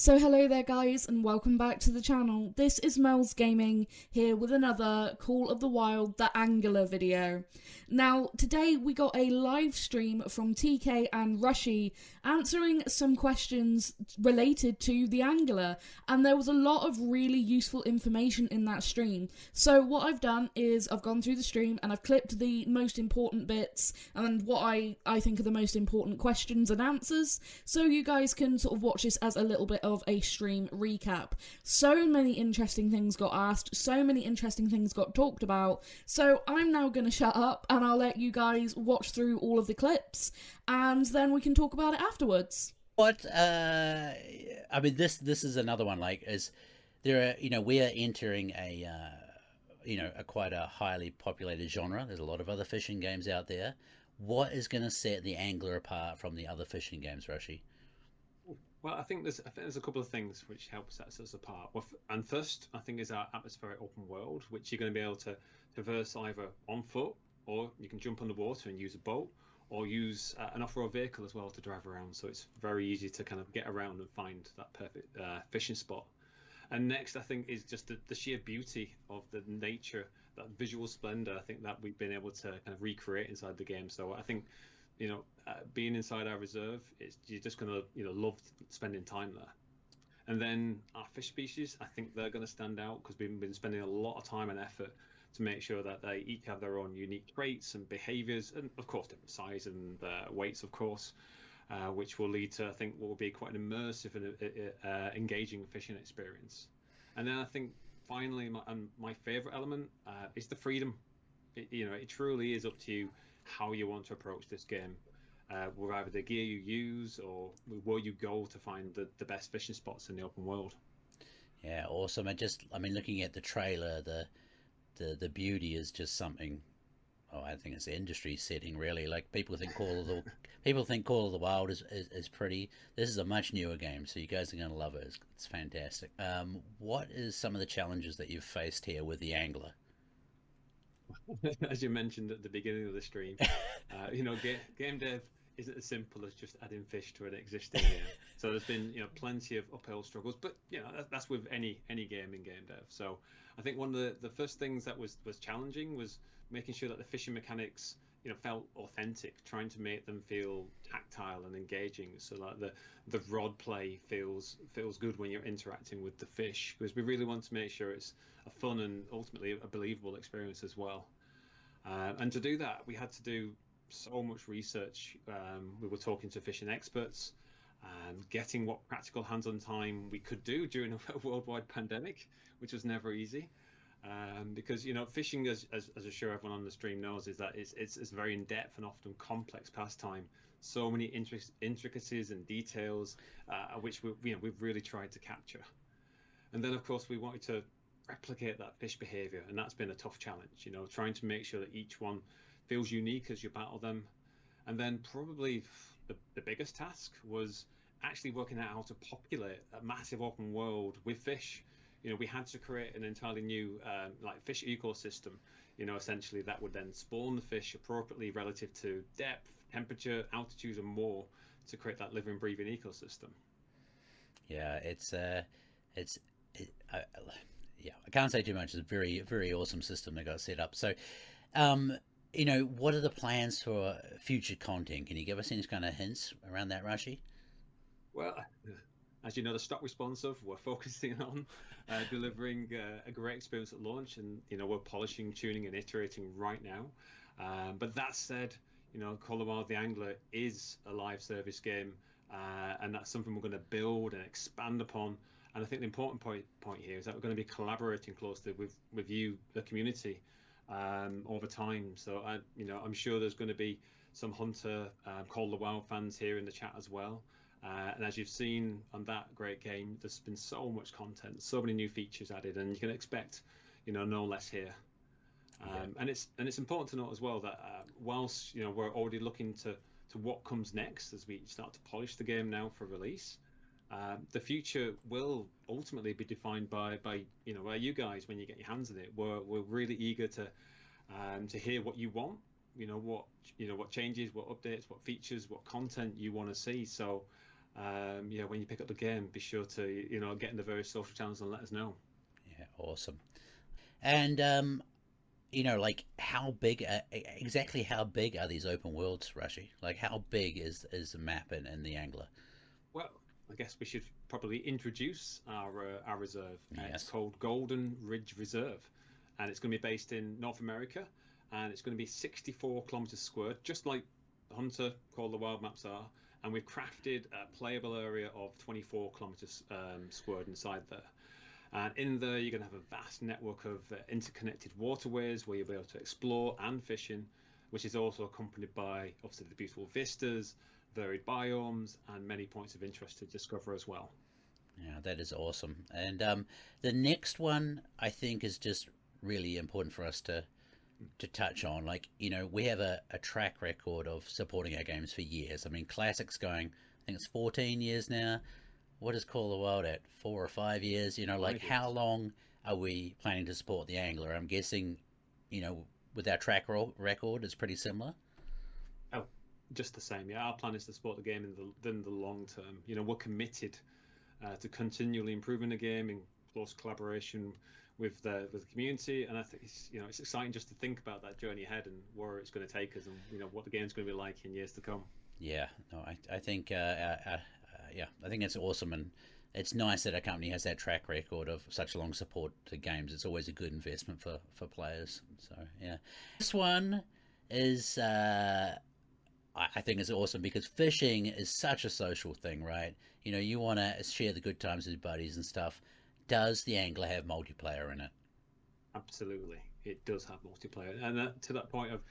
So hello there guys and welcome back to the channel. This is Mel's Gaming here with another Call of the Wild the Angler video. Now today we got a live stream from TK and Rushy answering some questions related to the Angler, and there was a lot of really useful information in that stream. So what I've done is I've gone through the stream and I've clipped the most important bits and what I think are the most important questions and answers, so you guys can sort of watch this as a little bit of a stream recap. So many interesting things got asked, so many interesting things got talked about, so I'm now going to shut up and I'll let you guys watch through all of the clips and then we can talk about it afterwards. What I mean, this is another one. Like, is there we are entering a quite a highly populated genre. There's a lot of other fishing games out there. What is going to set the Angler apart from the other fishing games, Roshi? Well, I think there's a couple of things which help set us apart. Well, and first, I think, is our atmospheric open world, which you're going to be able to traverse either on foot, or you can jump on the water and use a boat, or use an off-road vehicle as well to drive around. So it's very easy to kind of get around and find that perfect fishing spot. And next, I think, is just the sheer beauty of the nature, that visual splendor. I think that we've been able to kind of recreate inside the game. So I think, being inside our reserve, you're just going to love spending time there. And then our fish species, I think they're going to stand out because we've been spending a lot of time and effort to make sure that they each have their own unique traits and behaviors, and of course different size and weights, of course, which will lead to, I think, what will be quite an immersive and engaging fishing experience. And then I think finally, my favorite element is the freedom. It truly is up to you how you want to approach this game, with either the gear you use or where you go to find the best fishing spots in the open world. Yeah, awesome. I mean, looking at the trailer, the beauty is just something. Oh, I think it's the industry setting, really. Like, people think Call of the Wild is pretty. This is a much newer game, so you guys are going to love it. It's fantastic. What is some of the challenges that you've faced here with the Angler? As you mentioned at the beginning of the stream, game dev isn't as simple as just adding fish to an existing game. So there's been plenty of uphill struggles, but that's with any game in game dev. So I think one of the first things that was challenging was making sure that the fishing mechanics felt authentic, trying to make them feel tactile and engaging, so that the rod play feels good when you're interacting with the fish, because we really want to make sure it's a fun and ultimately a believable experience as well. And to do that, we had to do so much research. We were talking to fishing experts and getting what practical hands-on time we could do during a worldwide pandemic, which was never easy. Because fishing, as I'm sure everyone on the stream knows, is that it's very in-depth and often complex pastime. So many intricacies and details, which we've really tried to capture. And then, of course, we wanted to replicate that fish behavior, and that's been a tough challenge. Trying to make sure that each one feels unique as you battle them. And then probably the biggest task was actually working out how to populate a massive open world with fish. We had to create an entirely new fish ecosystem, essentially that would then spawn the fish appropriately relative to depth, temperature, altitude, and more, to create that living, breathing ecosystem. Yeah, I can't say too much. It's a very, very awesome system they got set up. So, what are the plans for future content? Can you give us any kind of hints around that, Rashi? Well, as you know, the stock responsive, we're focusing on delivering a great experience at launch, and we're polishing, tuning, and iterating right now. But that said, Call of the Wild the Angler is a live service game, and that's something we're going to build and expand upon. And I think the important point here is that we're going to be collaborating closely with you, the community, over time. So I'm sure there's going to be some Hunter Call of the Wild fans here in the chat as well. And as you've seen on that great game, there's been so much content, so many new features added, and you can expect, no less here. And it's important to note as well that whilst we're already looking to what comes next as we start to polish the game now for release, the future will ultimately be defined by you guys when you get your hands on it. We're really eager to hear what you want, what changes, what updates, what features, what content you want to see. So Yeah, when you pick up the game, be sure to get in the various social channels and let us know. Yeah, awesome. And like how big, exactly how big are these open worlds, Rashi? Like how big is the map in the Angler? Well, I guess we should probably introduce our reserve. It's Yes. called Golden Ridge Reserve, and it's going to be based in North America, and it's going to be 64 kilometers squared, just like Hunter Call of the Wild maps are. And we've crafted a playable area of 24 kilometers squared inside there. And in there, you're going to have a vast network of interconnected waterways where you'll be able to explore and fish in, which is also accompanied by obviously the beautiful vistas, varied biomes, and many points of interest to discover as well. Yeah, that is awesome. And the next one I think is just really important for us to touch on. Like, we have a track record of supporting our games for years. I mean, Classic's going, I think it's 14 years now. What is Call of the Wild at? 4 or 5 years? Like, how long are we planning to support the Angler? I'm guessing, with our track record, it's pretty similar. Oh, just the same. Yeah, our plan is to support the game in the long term. We're committed to continually improving the game in close collaboration with the community, and I think it's exciting just to think about that journey ahead and where it's going to take us, and what the game's going to be like in years to come. Yeah, no, I think yeah, I think it's awesome, and it's nice that a company has that track record of such long support to games. It's always a good investment for players. So yeah, this one is I think is awesome because fishing is such a social thing, right? You want to share the good times with buddies and stuff. Does the Angler have multiplayer in it? Absolutely, it does have multiplayer, and to that point of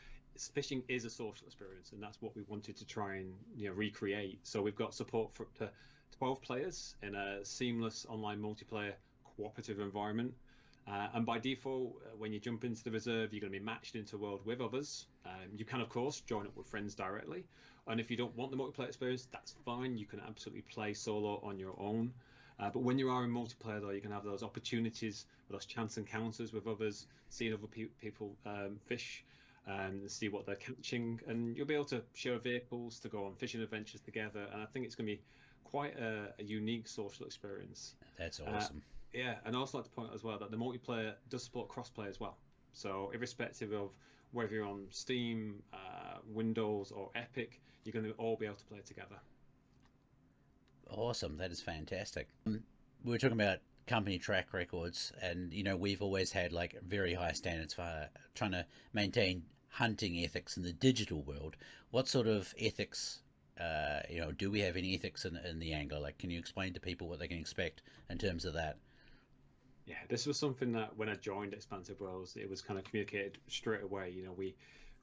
fishing is a social experience, and that's what we wanted to try and recreate. So we've got support for up to 12 players in a seamless online multiplayer cooperative environment. And by default, when you jump into the reserve, you're going to be matched into a world with others. You can, of course, join up with friends directly. And if you don't want the multiplayer experience, that's fine. You can absolutely play solo on your own. But when you are in multiplayer, though, you can have those opportunities, those chance encounters with others, seeing other people fish, and see what they're catching. And you'll be able to share vehicles to go on fishing adventures together. And I think it's going to be quite a unique social experience. That's awesome. Yeah, and I'd also like to point out as well that the multiplayer does support crossplay as well. So irrespective of whether you're on Steam, Windows, or Epic, you're going to all be able to play together. Awesome, that is fantastic. We were talking about company track records, and we've always had like very high standards for trying to maintain hunting ethics in the digital world. What sort of ethics? Do we have any ethics in the Angler? Like, can you explain to people what they can expect in terms of that? Yeah, this was something that when I joined Expansive Worlds, it was kind of communicated straight away.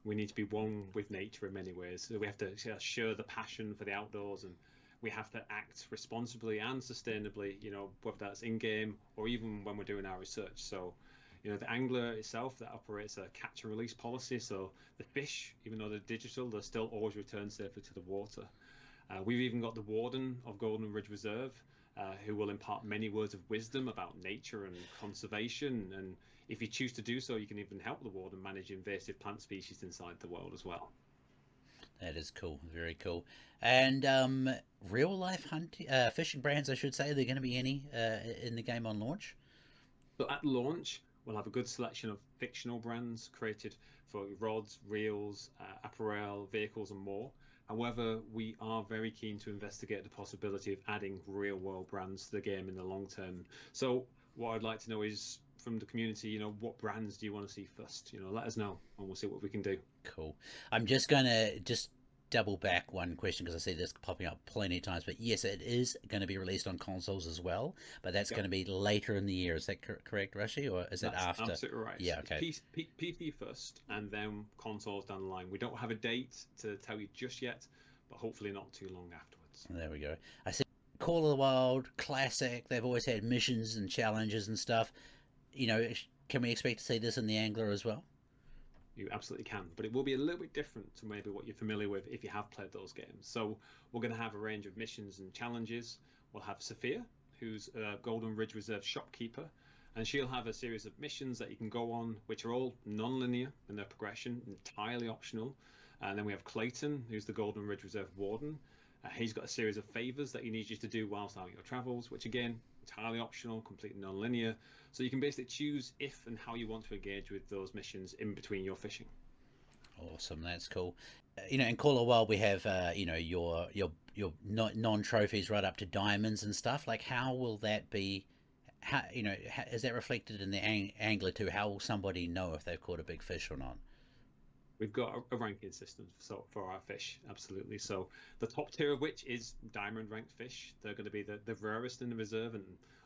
We need to be one with nature in many ways. So we have to share the passion for the outdoors, and we have to act responsibly and sustainably. Whether that's in game or even when we're doing our research. So, the Angler itself that operates a catch and release policy. So the fish, even though they're digital, they'll still always return safely to the water. We've even got the warden of Golden Ridge Reserve, who will impart many words of wisdom about nature and conservation. And if you choose to do so, you can even help the warden manage invasive plant species inside the world as well. That is cool, very cool. And real life hunting, fishing brands, I should say, are there going to be any in the game on launch? So at launch, we'll have a good selection of fictional brands created for rods, reels, apparel, vehicles, and more. However, we are very keen to investigate the possibility of adding real-world brands to the game in the long term. So what I'd like to know is from the community, what brands do you want to see first? Let us know, and we'll see what we can do. Cool. I'm just going to double back one question because I see this popping up plenty of times. But yes, it is going to be released on consoles as well, but that's going to be later in the year. Is that correct, Rashi, or is it after? Absolutely right. Yeah, okay. It's PC first, and then consoles down the line. We don't have a date to tell you just yet, but hopefully not too long afterwards. There we go. I see Call of the Wild, classic. They've always had missions and challenges and stuff. Can we expect to see this in the Angler as well? You absolutely can, but it will be a little bit different to maybe what you're familiar with if you have played those games. So we're going to have a range of missions and challenges. We'll have Sophia, who's a Golden Ridge Reserve shopkeeper, and she'll have a series of missions that you can go on, which are all non-linear in their progression, entirely optional. And then we have Clayton, who's the Golden Ridge Reserve warden, He's got a series of favors that he needs you to do whilst out on your travels, which again, entirely optional, completely non-linear. So you can basically choose if and how you want to engage with those missions in between your fishing. Awesome, that's cool. In Call of the Wild we have your non-trophies right up to diamonds and stuff. Like, how will that be? How is that reflected in the angler too? How will somebody know if they've caught a big fish or not? We've got a ranking system for our fish, absolutely. So the top tier of which is diamond ranked fish. They're going to be the rarest in the reserve and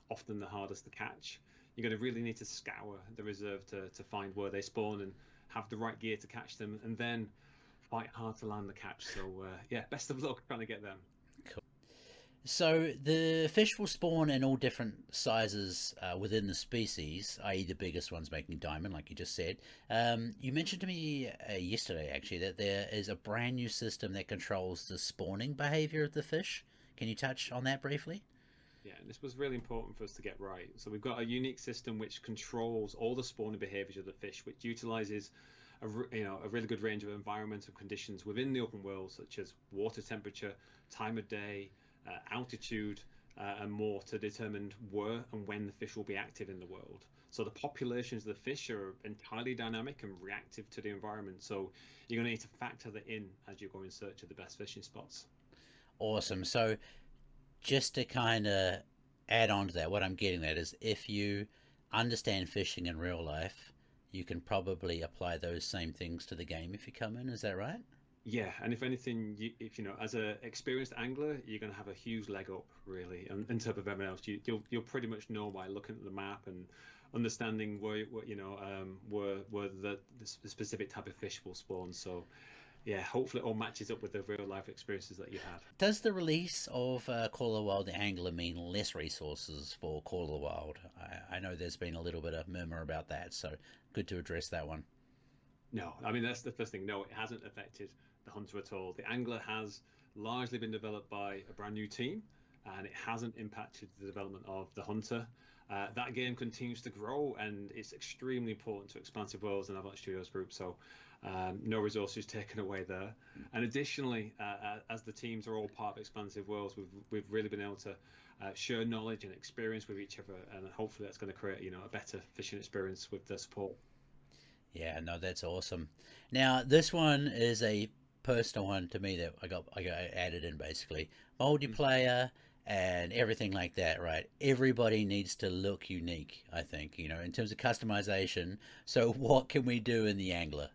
often the hardest to catch. You're going to really need to scour the reserve to find where they spawn and have the right gear to catch them, and then fight hard to land the catch. So yeah, best of luck trying to get them. So the fish will spawn in all different sizes within the species, i.e. the biggest one's making diamond, like you just said. You mentioned to me yesterday, actually, that there is a brand new system that controls the spawning behavior of the fish. Can you touch on that briefly? Yeah, this was really important for us to get right. So we've got a unique system which controls all the spawning behaviors of the fish, which utilizes a really good range of environmental conditions within the open world, such as water temperature, time of day, altitude, and more, to determine where and when the fish will be active in the world. So the populations of the fish are entirely dynamic and reactive to the environment. So you're going to need to factor that in as you go in search of the best fishing spots. Awesome. So just to kind of add on to that, what I'm getting at is, if you understand fishing in real life, you can probably apply those same things to the game if you come in. Is that right? Yeah, and if anything, as an experienced angler, you're going to have a huge leg up, really, in terms of everyone else. You'll pretty much know by looking at the map and understanding where the specific type of fish will spawn. So, yeah, hopefully it all matches up with the real life experiences that you've had. Does the release of Call of the Wild the Angler mean less resources for Call of the Wild? I know there's been a little bit of murmur about that, so good to address that one. No, I mean, that's the first thing. No, it hasn't affected the Hunter at all. The Angler has largely been developed by a brand new team, and it hasn't impacted the development of the Hunter. That game continues to grow, and it's extremely important to Expansive Worlds and Avalanche Studios Group, so no resources taken away there. And additionally, as the teams are all part of Expansive Worlds, we've really been able to share knowledge and experience with each other, and hopefully that's going to create a better fishing experience with the support. Yeah, no, that's awesome. Now, this one is a personal one to me that I got added in, basically. Multiplayer and everything like that, right? Everybody needs to look unique, I think, in terms of customization. So what can we do in the Angler?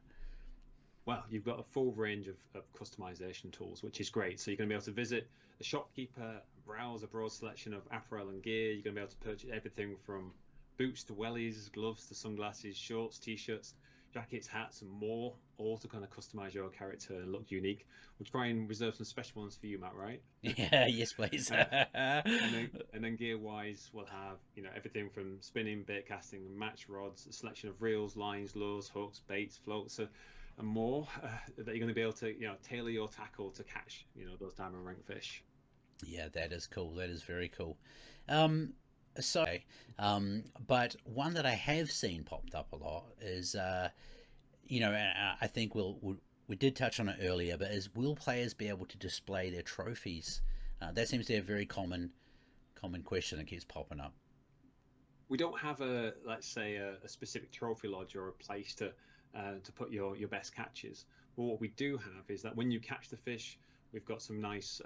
Well, you've got a full range of customization tools, which is great. So you're going to be able to visit the shopkeeper, browse a broad selection of apparel and gear. You're going to be able to purchase everything from boots to wellies, gloves to sunglasses, shorts, t-shirts, jackets, hats, and more, all to kind of customize your character and look unique. We'll try and reserve some special ones for you, Matt, right? Yeah, yes, please. and then gear-wise, we'll have everything from spinning, bait casting, match rods, a selection of reels, lines, lures, hooks, baits, floats, and more that you're going to be able to tailor your tackle to catch those diamond rank fish. Yeah, that is cool. That is very cool. But one that I have seen popped up a lot is, I think we did touch on it earlier, but will players be able to display their trophies? That seems to be a very common question that keeps popping up. We don't have let's say a specific trophy lodge or a place to put your best catches. But what we do have is that when you catch the fish, we've got some nice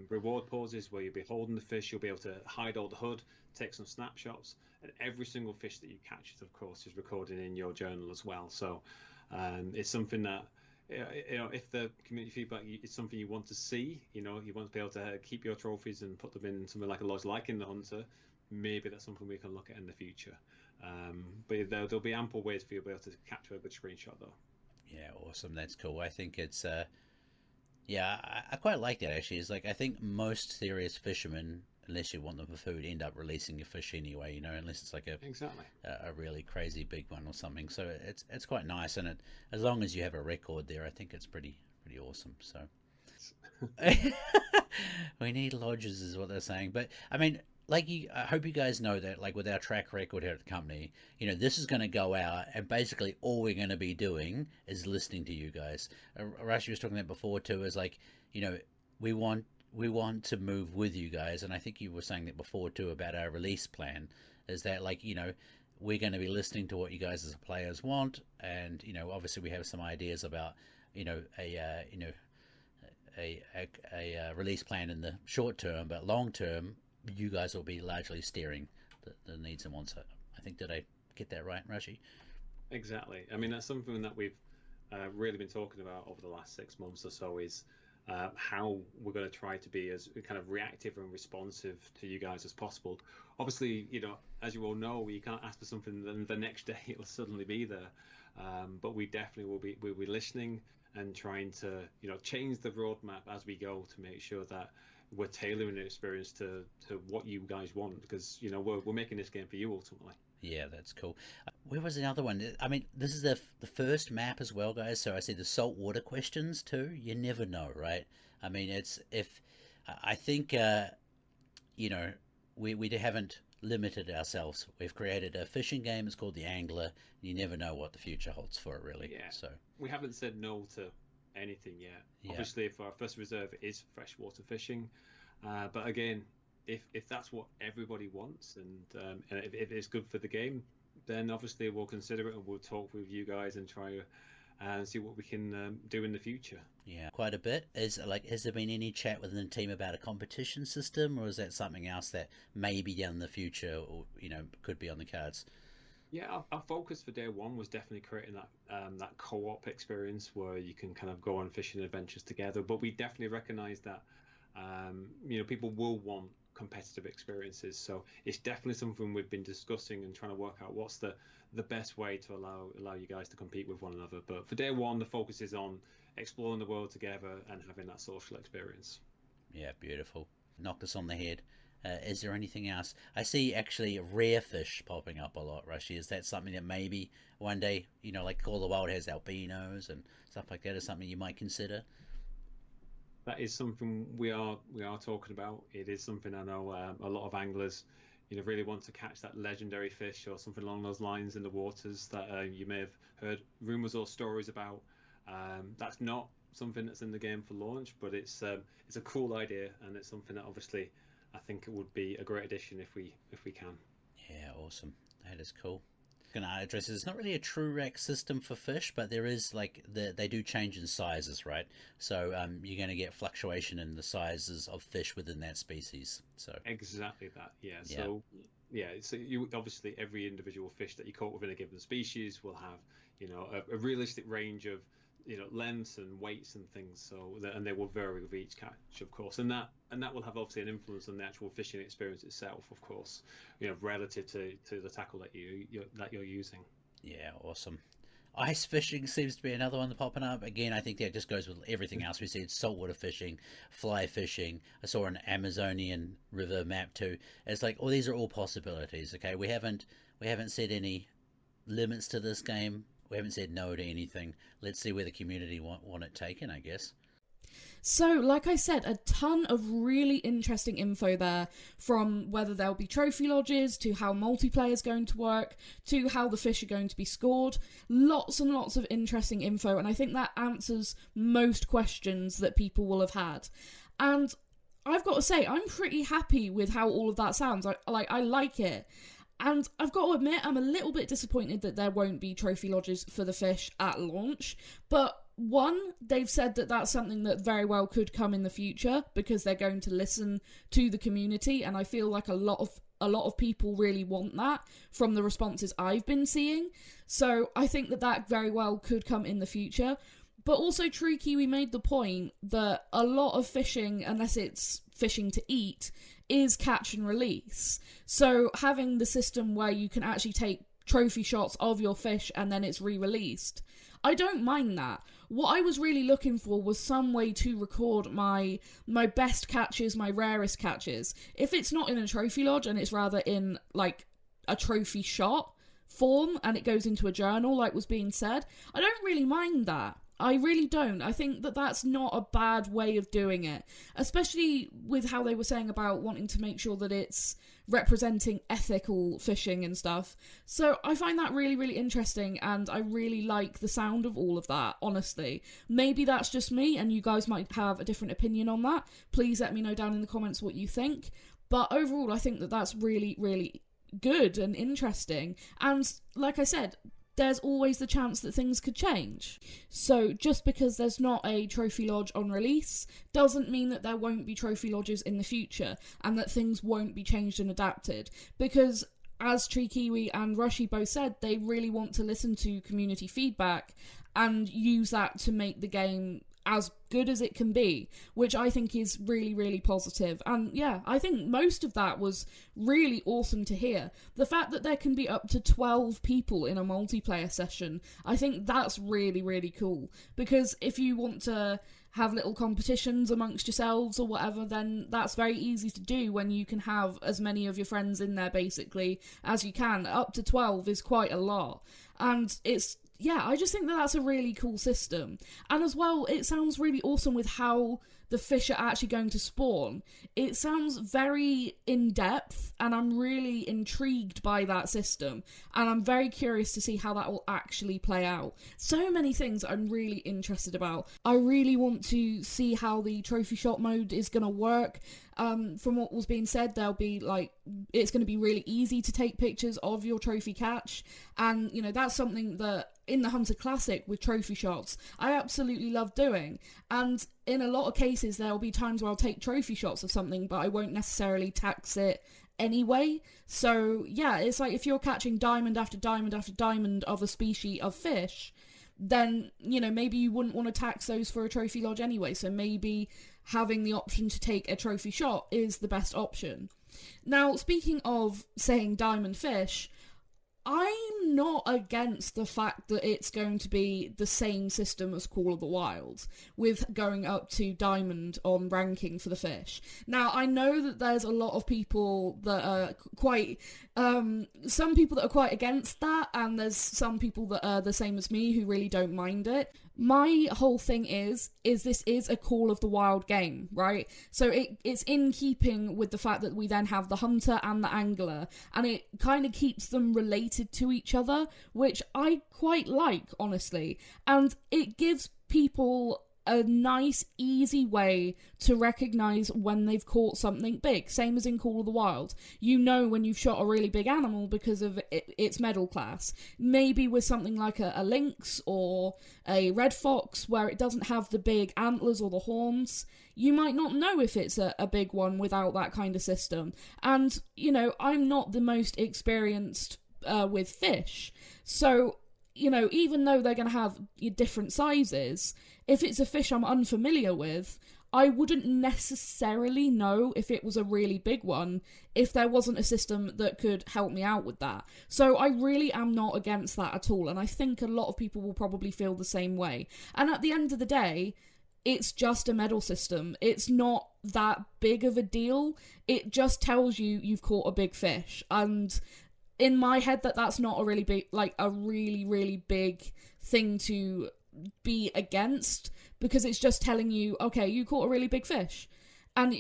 reward poses where you'll be holding the fish, you'll be able to hide all the hood, take some snapshots, and every single fish that you catch, of course, is recorded in your journal as well. So it's something that, if the community feedback is something you want to see, you want to be able to keep your trophies and put them in something like a lodge like in the Hunter, maybe that's something we can look at in the future. But there'll be ample ways for you to be able to capture a good screenshot, though. Yeah, awesome. That's cool. I think it's... Yeah, I quite like that, actually. It's like, I think most serious fishermen, unless you want them for food, end up releasing a fish anyway, unless it's like a really crazy big one or something. So it's quite nice, and as long as you have a record there, I think it's pretty awesome. So we need lodges, is what they're saying. But I mean, I hope you guys know that, like, with our track record here at the company, this is going to go out, and basically all we're going to be doing is listening to you guys. Rashi was talking about before too, is like, we want we want to move with you guys, and I think you were saying that before too about our release plan, is that, like, you know, we're going to be listening to what you guys as players want, and, you know, obviously we have some ideas about, you know, a release plan in the short term, but long term, you guys will be largely steering the needs and wants. I think, did I get that right, Rashi? Exactly. I mean, that's something that we've really been talking about over the last 6 months or so, is how we're going to try to be as kind of reactive and responsive to you guys as possible. Obviously, you know, as you all know, you can't ask for something and the next day it will suddenly be there. But we definitely will be listening and trying to, you know, change the roadmap as we go to make sure that we're tailoring the experience to what you guys want, because, you know, we're making this game for you ultimately. Yeah, that's cool. Where was the other one? I mean, this is the first map as well, guys. So I see the saltwater questions too. You never know, right? I mean, I think, you know, we haven't limited ourselves. We've created a fishing game. It's called The Angler. You never know what the future holds for it, really. Yeah. So we haven't said no to anything yet. Yeah. Obviously, if our first reserve is freshwater fishing, but again, if that's what everybody wants, and if it's good for the game, then obviously we'll consider it, and we'll talk with you guys and try and see what we can do in the future. Yeah, quite a bit. Has there been any chat within the team about a competition system, or is that something else that maybe down in the future, or, you know, could be on the cards? Yeah, our focus for day one was definitely creating that co-op experience where you can kind of go on fishing adventures together. But we definitely recognise that you know, people will want competitive experiences, so it's definitely something we've been discussing and trying to work out what's the best way to allow you guys to compete with one another. But for day one, the focus is on exploring the world together and having that social experience. Yeah, beautiful. Knocked us on the head. Is there anything else? I see actually rare fish popping up a lot, Rashi. Is that something that maybe one day, you know, like Call of the Wild has albinos and stuff like that, is something you might consider? That is something we are talking about. It is something I know a lot of anglers, you know, really want to catch that legendary fish or something along those lines in the waters that you may have heard rumors or stories about. That's not something that's in the game for launch, but it's a cool idea, and it's something that obviously I think it would be a great addition if we can. Yeah, awesome. That is cool. Going to address it's not really a true rack system for fish, but there is, like, they do change in sizes, right? So you're going to get fluctuation in the sizes of fish within that species. So exactly that. Yeah. So yeah, so you obviously, every individual fish that you caught within a given species will have, you know, a realistic range of, you know, lengths and weights and things. So and they will vary with each catch, of course, and that will have obviously an influence on the actual fishing experience itself, of course, you know, relative to the tackle that you're using. Yeah, awesome. Ice fishing seems to be another one that's popping up. Again, I think that just goes with everything else we said. Saltwater fishing, fly fishing. I saw an Amazonian river map too. It's like, oh, these are all possibilities. Okay, we haven't said any limits to this game. We haven't said no to anything. Let's see where the community want it taken, I guess. So, like I said, a ton of really interesting info there, from whether there'll be trophy lodges, to how multiplayer is going to work, to how the fish are going to be scored. Lots and lots of interesting info, and I think that answers most questions that people will have had. And I've got to say, I'm pretty happy with how all of that sounds. I like it. And I've got to admit, I'm a little bit disappointed that there won't be trophy lodges for the fish at launch. But one, they've said that that's something that very well could come in the future, because they're going to listen to the community, and I feel like a lot of people really want that from the responses I've been seeing. So I think that very well could come in the future. But also, True Kiwi made the point that a lot of fishing, unless it's fishing to eat, is catch and release. So having the system where you can actually take trophy shots of your fish and then it's re-released, I don't mind that. What I was really looking for was some way to record my best catches, my rarest catches. If it's not in a trophy lodge and it's rather in, like, a trophy shot form and it goes into a journal, like was being said, I don't really mind that. I really don't. I think that that's not a bad way of doing it, especially with how they were saying about wanting to make sure that it's representing ethical fishing and stuff. So I find that really, really interesting, and I really like the sound of all of that, honestly. Maybe that's just me, and you guys might have a different opinion on that. Please let me know down in the comments what you think. But overall, I think that that's really, really good and interesting. And like I said, there's always the chance that things could change. So just because there's not a trophy lodge on release doesn't mean that there won't be trophy lodges in the future and that things won't be changed and adapted. Because as Tree Kiwi and Rushy both said, they really want to listen to community feedback and use that to make the game as good as it can be, which I think is really, really positive. And yeah, I think most of that was really awesome to hear. The fact that there can be up to 12 people in a multiplayer session, I think that's really, really cool. Because if you want to have little competitions amongst yourselves or whatever, then that's very easy to do when you can have as many of your friends in there, basically, as you can. Up to 12 is quite a lot. And yeah, I just think that that's a really cool system. And as well, it sounds really awesome with how the fish are actually going to spawn. It sounds very in-depth, and I'm really intrigued by that system. And I'm very curious to see how that will actually play out. So many things I'm really interested about. I really want to see how the trophy shot mode is going to work. From what was being said, there'll be it's going to be really easy to take pictures of your trophy catch, and that's something that in the Hunter Classic with trophy shots I absolutely love doing. And in a lot of cases there'll be times where I'll take trophy shots of something, but I won't necessarily tax it anyway. So yeah, it's like if you're catching diamond after diamond after diamond of a species of fish, then maybe you wouldn't want to tax those for a trophy lodge anyway. So maybe having the option to take a trophy shot is the best option. Now, speaking of saying diamond fish, I'm not against the fact that it's going to be the same system as Call of the Wild, with going up to diamond on ranking for the fish. Now, I know that there's a lot of people that are quite, some people that are quite against that, and there's some people that are the same as me who really don't mind it. My whole thing is this is a Call of the Wild game, right? So it's in keeping with the fact that we then have the hunter and the angler, and it kind of keeps them related to each other, which I quite like, honestly. And it gives people a nice, easy way to recognise when they've caught something big, same as in Call of the Wild. You know when you've shot a really big animal because of its medal class. Maybe with something like a lynx or a red fox, where it doesn't have the big antlers or the horns, you might not know if it's a big one without that kind of system. And, I'm not the most experienced with fish, so even though they're going to have different sizes, if it's a fish I'm unfamiliar with, I wouldn't necessarily know if it was a really big one if there wasn't a system that could help me out with that. So I really am not against that at all, and I think a lot of people will probably feel the same way. And at the end of the day, it's just a medal system. It's not that big of a deal. It just tells you you've caught a big fish. And in my head, that's not a really big, a really, really big thing to be against, because it's just telling you, okay, you caught a really big fish. And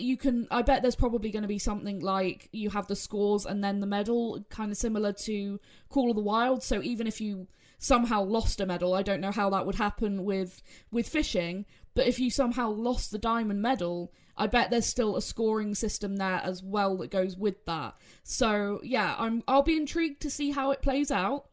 I bet there's probably going to be something like you have the scores and then the medal, kind of similar to Call of the Wild. So even if you somehow lost a medal, I don't know how that would happen with fishing, but if you somehow lost the diamond medal, I bet there's still a scoring system there as well that goes with that. So yeah, I'll be intrigued to see how it plays out.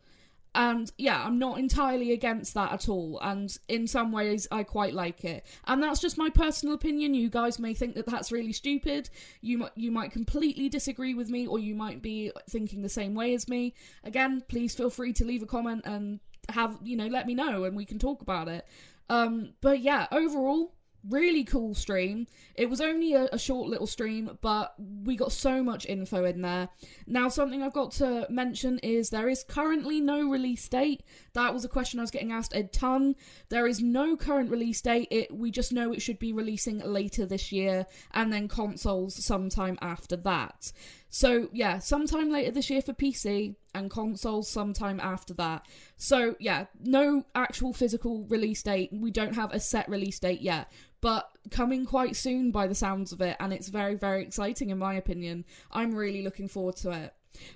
And yeah, I'm not entirely against that at all, and in some ways I quite like it. And that's just my personal opinion. You guys may think that that's really stupid. You might completely disagree with me, or you might be thinking the same way as me. Again, please feel free to leave a comment and let me know, and we can talk about it. But yeah, overall, really cool stream. It was only a short little stream, but we got so much info in there. Now, something I've got to mention is there is currently no release date. That was a question I was getting asked a ton. There is no current release date. We just know it should be releasing later this year, and then consoles sometime after that. So yeah, sometime later this year for PC, and consoles sometime after that. So yeah, no actual physical release date. We don't have a set release date yet, but coming quite soon by the sounds of it, and it's very, very exciting in my opinion. I'm really looking forward to it.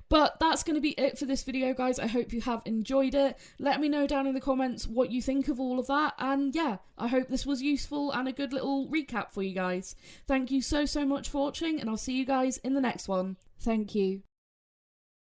But that's going to be it for this video, guys. I hope you have enjoyed it. Let me know down in the comments what you think of all of that. And yeah, I hope this was useful and a good little recap for you guys. Thank you so much for watching, and I'll see you guys in the next one. Thank you.